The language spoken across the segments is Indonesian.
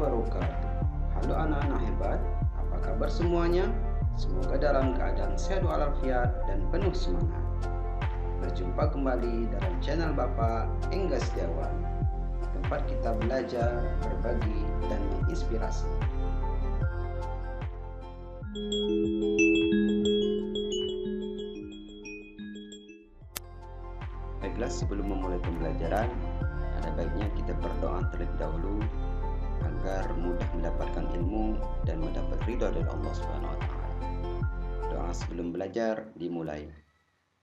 wabarakatuh. Halo anak-anak hebat, apa kabar semuanya? Semoga dalam keadaan sehat walafiat dan penuh semangat. Berjumpa kembali dalam channel Bapak Engga Setiawan, tempat kita belajar, berbagi, dan menginspirasi. Baiklah, sebelum memulai pembelajaran, ada baiknya kita berdoa terlebih dahulu agar mudah mendapatkan ilmu dan mendapat ridha dari Allah Subhanahu wa taala. Doa sebelum belajar dimulai.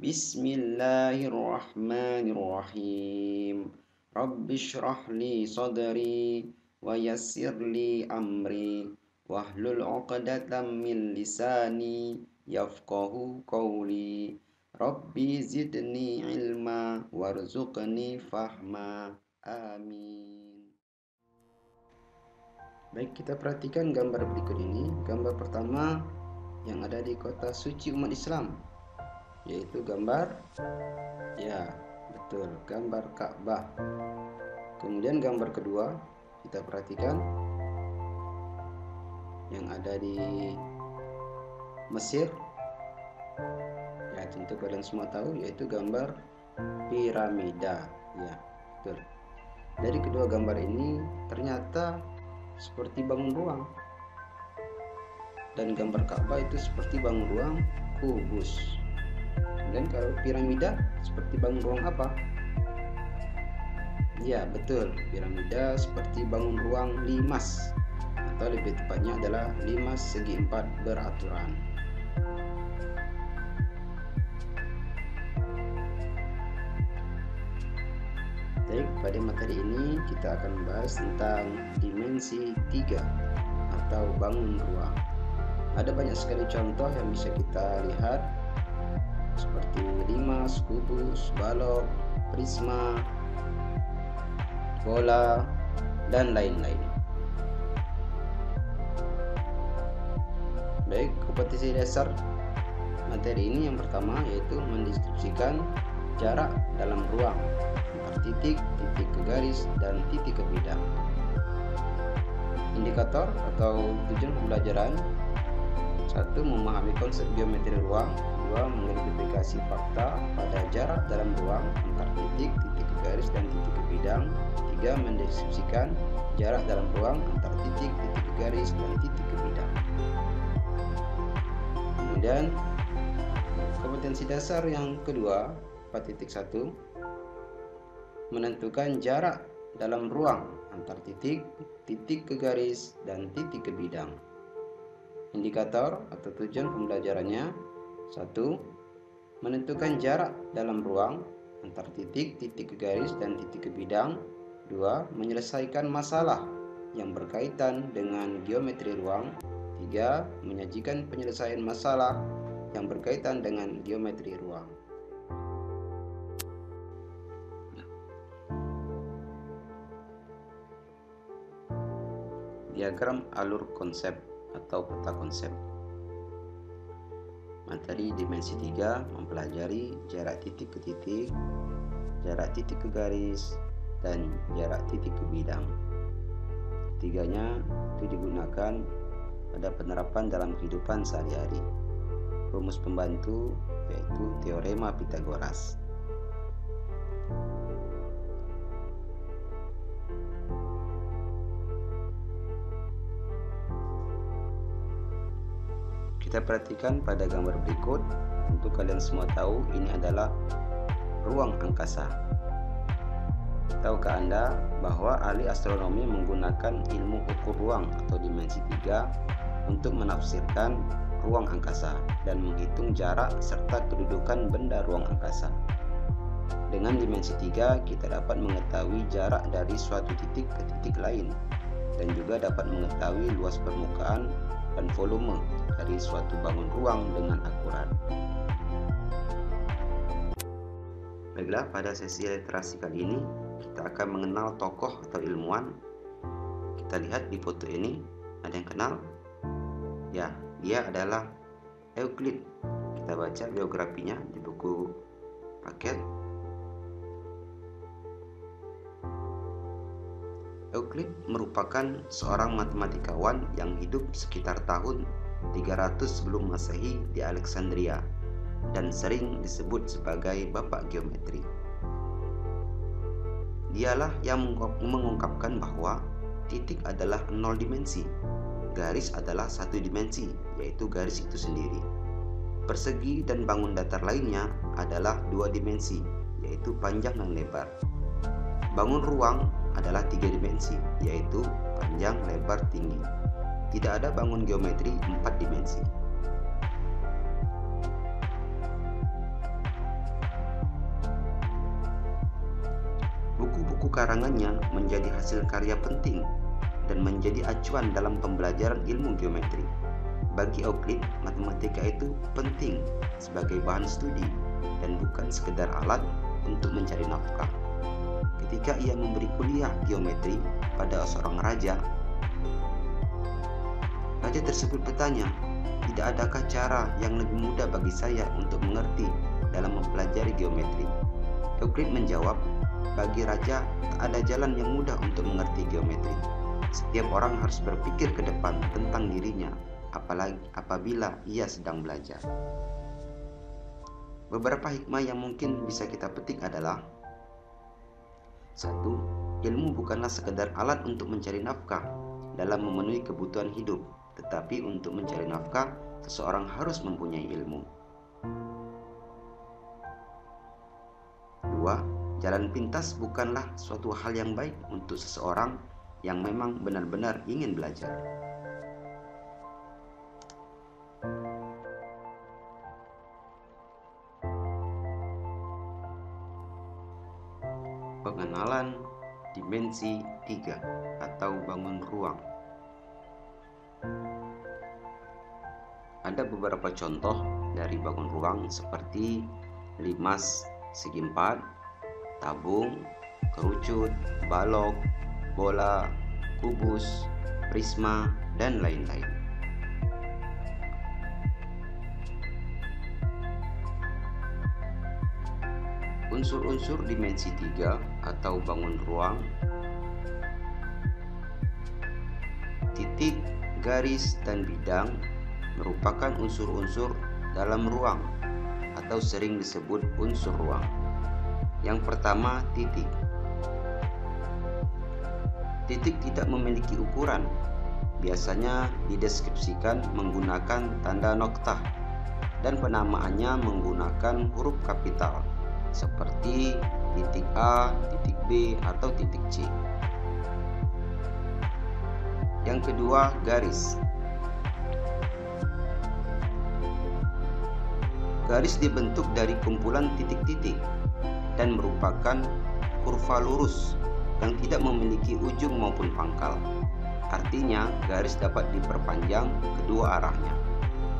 Bismillahirrahmanirrahim. Rabbi shrah li sadri wa yassir li amri wahlul 'uqdatam min lisani yafqahu qawli. Rabbi zidni ilma warzuqni fahma. Amin. Baik, kita perhatikan gambar berikut ini. Gambar pertama yang ada di kota suci umat Islam, yaitu gambar, ya betul, gambar Ka'bah. Kemudian gambar kedua kita perhatikan yang ada di Mesir, ya tentu kalian semua tahu, yaitu gambar piramida. Ya betul. Dari kedua gambar ini ternyata seperti bangun ruang, dan gambar Ka'bah itu seperti bangun ruang kubus. Dan kalau piramida seperti bangun ruang apa? Ya betul, piramida seperti bangun ruang limas, atau lebih tepatnya adalah limas segi empat beraturan. Baik, pada materi ini kita akan membahas tentang dimensi 3 atau bangun ruang. Ada banyak sekali contoh yang bisa kita lihat, seperti limas, kubus, balok, prisma, bola, dan lain-lain. Baik, kompetisi dasar materi ini yang pertama yaitu mendeskripsikan jarak dalam ruang antar titik, titik ke garis, dan titik ke bidang. Indikator atau tujuan pembelajaran: 1. Memahami konsep geometri ruang. 2. Mengidentifikasi fakta pada jarak dalam ruang antar titik, titik ke garis, dan titik ke bidang. 3. Mendeskripsikan jarak dalam ruang antar titik, titik ke garis, dan titik ke bidang. Kemudian kompetensi dasar yang kedua 4.1, menentukan jarak dalam ruang antar titik, titik ke garis, dan titik ke bidang. Indikator atau tujuan pembelajarannya: 1. Menentukan jarak dalam ruang antar titik, titik ke garis, dan titik ke bidang. 2. Menyelesaikan masalah yang berkaitan dengan geometri ruang. 3. Menyajikan penyelesaian masalah yang berkaitan dengan geometri ruang. Diagram alur konsep atau peta konsep. Materi dimensi 3 mempelajari jarak titik ke titik, jarak titik ke garis, dan jarak titik ke bidang. Ketiganya itu digunakan pada penerapan dalam kehidupan sehari-hari. Rumus pembantu yaitu teorema Pythagoras. Kita perhatikan pada gambar berikut. Untuk kalian semua tahu, ini adalah ruang angkasa. Tahukah Anda bahwa ahli astronomi menggunakan ilmu ukur ruang atau dimensi 3 untuk menafsirkan ruang angkasa dan menghitung jarak serta kedudukan benda ruang angkasa. Dengan dimensi 3 kita dapat mengetahui jarak dari suatu titik ke titik lain, dan juga dapat mengetahui luas permukaan dan volume dari suatu bangun ruang dengan akurat. Baiklah, pada sesi literasi kali ini kita akan mengenal tokoh atau ilmuwan. Kita lihat di foto ini, ada yang kenal? Ya, dia adalah Euclid. Kita baca biografinya di buku paket. Euclid merupakan seorang matematikawan yang hidup sekitar tahun 300 sebelum Masehi di Alexandria dan sering disebut sebagai bapak geometri. Dialah yang mengungkapkan bahwa titik adalah 0 dimensi, garis adalah 1 dimensi, yaitu garis itu sendiri. Persegi dan bangun datar lainnya adalah 2 dimensi, yaitu panjang dan lebar. Bangun ruang adalah 3 dimensi, yaitu panjang, lebar, tinggi. Tidak ada bangun geometri 4 dimensi. Buku-buku karangannya menjadi hasil karya penting dan menjadi acuan dalam pembelajaran ilmu geometri. Bagi Euclid, matematika itu penting sebagai bahan studi dan bukan sekedar alat untuk mencari nafkah. Ketika ia memberi kuliah geometri pada seorang raja, raja tersebut bertanya, "Tidak adakah cara yang lebih mudah bagi saya untuk mengerti dalam mempelajari geometri?" Euclid menjawab, "Bagi raja, tak ada jalan yang mudah untuk mengerti geometri. Setiap orang harus berpikir ke depan tentang dirinya, apalagi apabila ia sedang belajar." Beberapa hikmah yang mungkin bisa kita petik adalah: 1. Ilmu bukanlah sekedar alat untuk mencari nafkah dalam memenuhi kebutuhan hidup, tetapi untuk mencari nafkah, seseorang harus mempunyai ilmu. 2. Jalan pintas bukanlah suatu hal yang baik untuk seseorang yang memang benar-benar ingin belajar. Pengenalan dimensi 3 atau bangun ruang. Ada beberapa contoh dari bangun ruang seperti limas segi 4, tabung, kerucut, balok, bola, kubus, prisma, dan lain-lain. Unsur-unsur dimensi 3 atau bangun ruang: titik, garis, dan bidang merupakan unsur-unsur dalam ruang atau sering disebut unsur ruang. Yang pertama, titik. Titik tidak memiliki ukuran. Biasanya dideskripsikan menggunakan tanda noktah dan penamaannya menggunakan huruf kapital seperti titik A, titik B, atau titik C. Yang kedua, garis. Garis dibentuk dari kumpulan titik-titik dan merupakan kurva lurus yang tidak memiliki ujung maupun pangkal. Artinya, garis dapat diperpanjang kedua arahnya.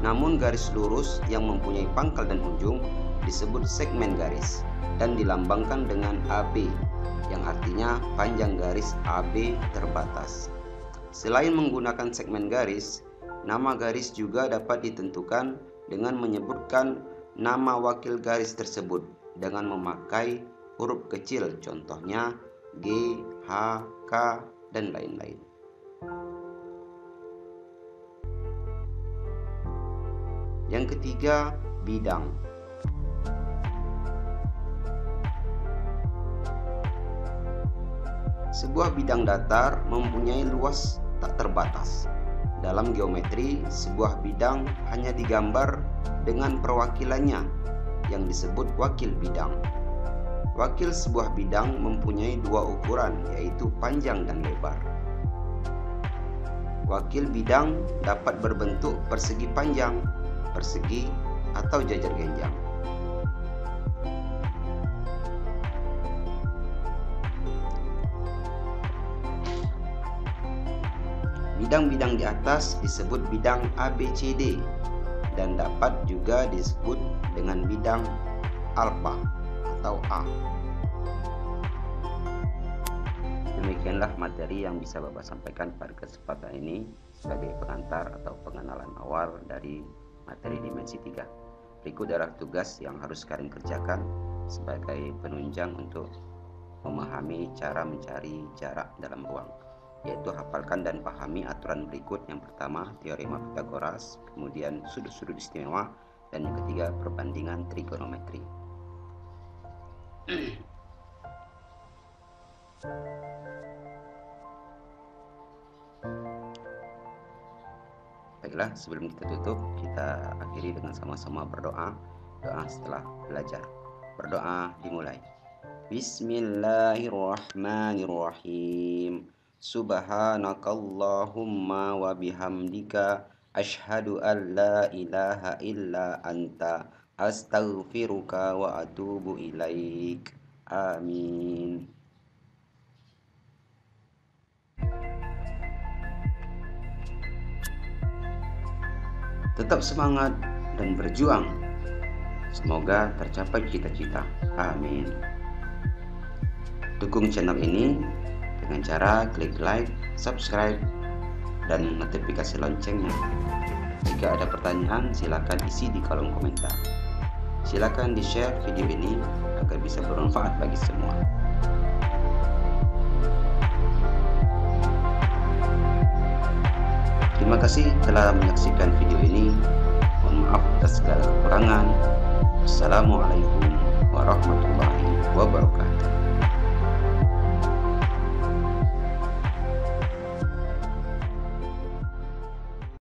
Namun garis lurus yang mempunyai pangkal dan ujung disebut segmen garis dan dilambangkan dengan AB, yang artinya panjang garis AB terbatas. Selain menggunakan segmen garis, nama garis juga dapat ditentukan dengan menyebutkan nama wakil garis tersebut dengan memakai huruf kecil, contohnya G, H, K, dan lain-lain. Yang ketiga, bidang. Sebuah bidang datar mempunyai luas tak terbatas. Dalam geometri, sebuah bidang hanya digambar dengan perwakilannya yang disebut wakil bidang. Wakil sebuah bidang mempunyai dua ukuran, yaitu panjang dan lebar. Wakil bidang dapat berbentuk persegi panjang, persegi, atau jajar genjang. Bidang-bidang di atas disebut bidang ABCD dan dapat juga disebut dengan bidang alfa atau A. Demikianlah materi yang bisa Bapak sampaikan pada kesempatan ini sebagai pengantar atau pengenalan awal dari materi dimensi 3. Berikut adalah tugas yang harus kalian kerjakan sebagai penunjang untuk memahami cara mencari jarak dalam ruang. yaitu hafalkan dan pahami aturan berikut. Yang pertama, teorema Pythagoras, kemudian sudut-sudut istimewa, dan yang ketiga, perbandingan trigonometri. Baiklah, sebelum kita tutup, kita akhiri dengan sama-sama berdoa. Doa setelah belajar. Berdoa dimulai. Bismillahirrahmanirrahim. Subhanakallahumma wa bihamdika asyhadu an la ilaha illa anta astaghfiruka wa atubu ilaik. Amin. Tetap semangat dan berjuang. Semoga tercapai cita-cita. Amin. Dukung channel ini dengan cara klik like, subscribe, dan notifikasi loncengnya. Jika ada pertanyaan, silakan isi di kolom komentar. Silakan di-share video ini agar bisa bermanfaat bagi semua. Terima kasih telah menyaksikan video ini. Mohon maaf atas segala kekurangan. Assalamualaikum warahmatullahi wabarakatuh.